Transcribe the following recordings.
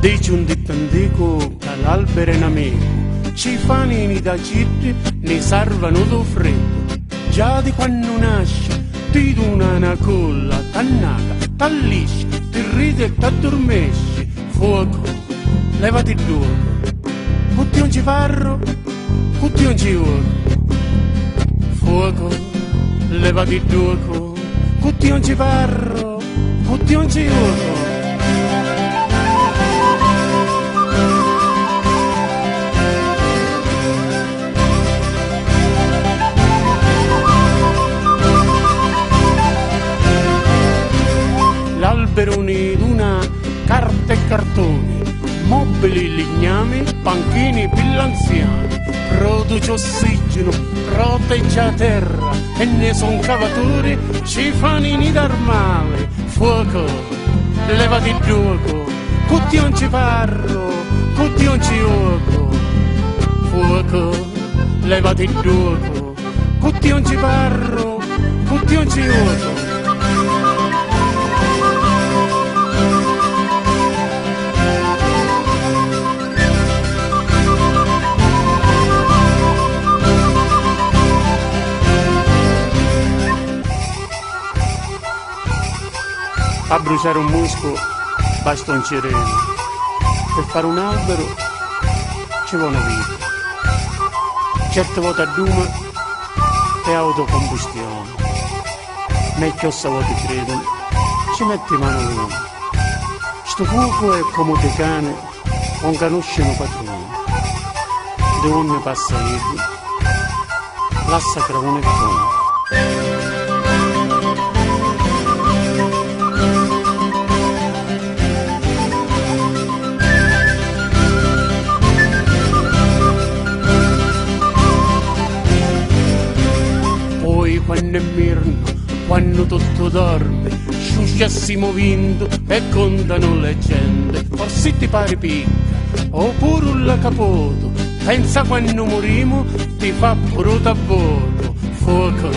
Dice un detto antico che l'albero è un amico, ci fanno da città, ne salvano do freddo. Già di quando nasce, ti dona una colla, t'annaga, t'allisce, ti ride e t'addormesci. Fuoco, levati il duoco, cutti un ciparro, cutti un ciuoco. Fuoco, levati il duoco, cutti un ciparro, cutti un ciuoco. L'alberone d'una carta e cartoni, mobili lignami, panchini pillanziani, produce ossigeno, protegge la terra e ne son cavatori, ci fanno in male. Fuoco, levati il gioco, cutti un ciparro, cutti un ciuoco. Fuoco, levati il gioco, cutti un ciparro, cutti un ciuoco. A bruciare un musco basta un cerello, per fare un albero ci vuole una vita. Certe volte a Duma è autocombustione, meglio se volte credono, ci metti mano l'uomo. Sto fuoco è come dei cani, non conoscono padrone. De ogni passa ieri, lascia cravone e fome. Quando è mirno, quando tutto dorme, sciusciassimo vinto e contano leggende. Forse ti pare picca, oppure un capoto, pensa quando morimo ti fa pure tabotto. Fuoco,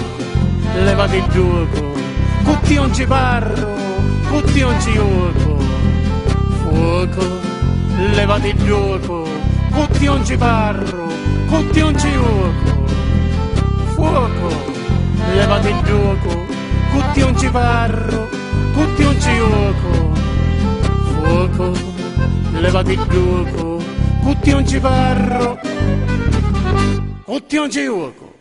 levati il gioco, cutti un ciparro, cutti un ciuoco. Fuoco, levati il gioco, cutti un ciparro, cutti un ciuoco. Fuoco, levati il gioco, cutti un ciparro, cutti un ciuoco. Fuoco, levati il gioco, cutti un ciparro, cutti un ciuoco.